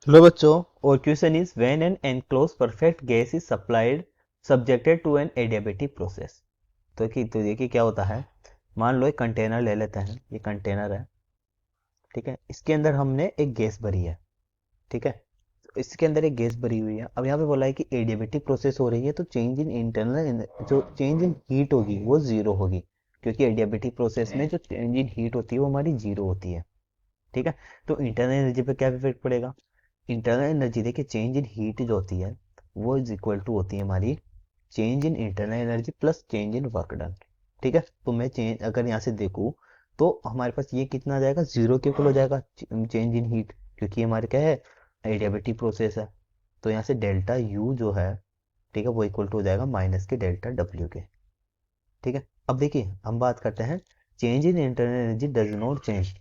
Hello बच्चों, और question is when an enclose perfect gas is supplied subjected to an adiabatic process. तो देखिए क्या होता है। मान लो एक कंटेनर ले लेते हैं, ये कंटेनर है, ठीक है। इसके अंदर हमने एक गैस भरी है, ठीक है। तो इसके अंदर एक गैस भरी हुई है। अब यहाँ पे बोला है कि एडियाबेटिक प्रोसेस हो रही है, तो चेंज इन इंटरनल जो चेंज इन हीट होगी वो जीरो होगी, क्योंकि एडियाबेटिक प्रोसेस में जो चेंज इन हीट होती है वो हमारी जीरो होती है, ठीक है। तो इंटरनल एनर्जी पे क्या इफेक्ट पड़ेगा। इंटरनल एनर्जी देखिए, चेंज इन हीट जो होती है वो इज इक्वल टू होती है हमारी change in internal energy plus change in work done, ठीक है। तो मैं चेंज अगर यहाँ से देखूँ तो हमारे पास ये कितना आ जाएगा, जीरो के इक्वल हो जाएगा चेंज इन हीट, क्योंकि हमारे क्या है, एडियाबेटिक प्रोसेस है। तो यहाँ से डेल्टा यू जो है, ठीक है, वो इक्वल टू हो जाएगा माइनस के डेल्टा डब्ल्यू के, ठीक है। अब देखिए हम बात करते हैं, change in internal energy does not change,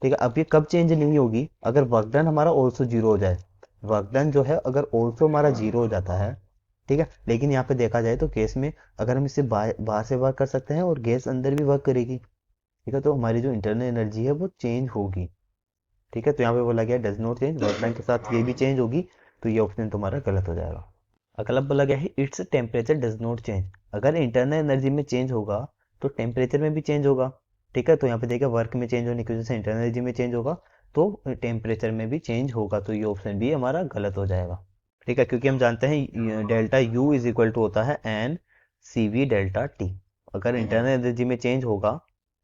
ठीक है। अब ये कब चेंज नहीं होगी, अगर वर्क डन हमारा ऑल्सो जीरो हो जाए। वर्क डन जो है अगर ऑल्सो हमारा जीरो हो जाता है, ठीक है। लेकिन यहाँ पे देखा जाए तो केस में अगर हम इससे बाहर से वर्क कर सकते हैं और गैस अंदर भी वर्क करेगी, ठीक है, तो हमारी जो इंटरनल एनर्जी है वो चेंज होगी, ठीक है। तो यहाँ पे बोला गया does not change, work done के साथ ये भी चेंज होगी, तो ये ऑप्शन तुम्हारा गलत हो जाएगा। अगला बोला गया है its temperature does not change. अगर इंटरनल एनर्जी में चेंज होगा तो टेम्परेचर में भी चेंज होगा, ठीक है। तो यहाँ पे देखिए वर्क में चेंज होने की वजह से इंटरनल एनर्जी में चेंज होगा, तो टेम्परेचर में भी चेंज होगा, तो ये ऑप्शन भी हमारा गलत हो जाएगा, ठीक है। क्योंकि हम जानते हैं delta U is equal to होता है N C V delta T. अगर इंटरनल एनर्जी में चेंज होगा,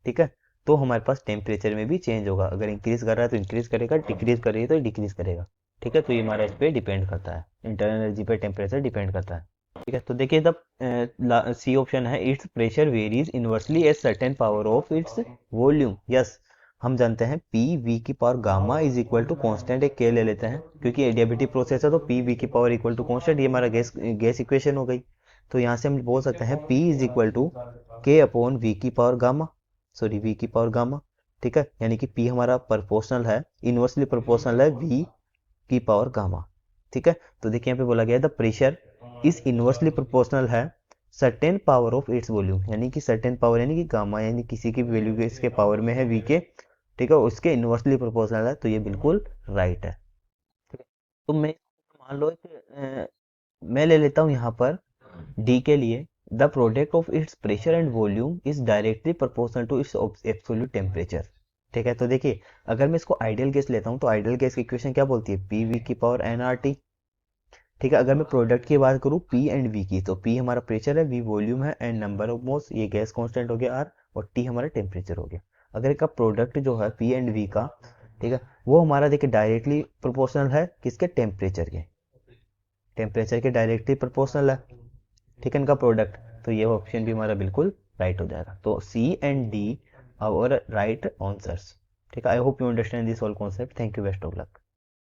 ठीक है, तो हमारे पास टेम्परेचर में भी चेंज होगा। अगर इंक्रीज कर रहा है तो इंक्रीज करेगा, डिक्रीज करेगा तो डिक्रीज करेगा, ठीक है। तो ये हमारा इस पे डिपेंड करता है, इंटरनल एनर्जी पे टेम्परेचर डिपेंड करता है, ठीक है। तो देखिए द सी ऑप्शन है its pressure varies inversely as certain power of its volume. Yes, हम जानते हैं पी वी की power gamma is equal to constant, एक के ले लेते हैं क्योंकि एडियाबेटिक प्रोसेस है, तो पी वी की पावर इक्वल टू कॉन्स्टेंट, ये हमारा गैस गैस इक्वेशन हो गई। तो यहाँ से हम बोल सकते हैं P is equal to K upon V की पावर गामा, सॉरी वी की पावर गामा, ठीक है। यानी कि पी हमारा प्रोपोर्शनल है, इनवर्सली प्रोपोर्शनल है वी की पावर गामा, ठीक है। तो देखिए यहाँ पे बोला गया the pressure is inversely proportional है certain power of its volume, यानी कि सर्टेन पावर यानी कि गामा, यानी किसी की वैल्यू के इसके पावर में है वी के, ठीक है, उसके इनवर्सली प्रोपोर्शनल है, तो ये बिल्कुल राइट है, ठीक है। तो मैं मान लो मैं ले लेता हूँ यहाँ पर डी के लिए the product of its pressure and volume is directly proportional to its absolute temperature, ठीक है। तो देखिए अगर मैं इसको आइडियल गैस लेता हूँ तो आइडियल गैस की इक्वेशन क्या बोलती है, पी वी की पावर एन आर टी, ठीक है। अगर मैं प्रोडक्ट की बात करूँ पी एंड वी की, तो पी हमारा प्रेशर है, वी वॉल्यूम है, एंड नंबर ऑफ मोल्स ये गैस कांस्टेंट हो गया आर, और टी हमारा टेम्परेचर हो गया। अगर इसका प्रोडक्ट जो है पी एंड वी का, ठीक है, वो हमारा देखिए डायरेक्टली प्रोपोर्शनल है किसके, टेम्परेचर के डायरेक्टली प्रोपोर्शनल है, ठीक है, इनका प्रोडक्ट। तो ये ऑप्शन भी हमारा बिल्कुल राइट हो जाएगा। तो C and D our right answers, ठीक है। I hope you understand this all concept. Thank you, best of luck.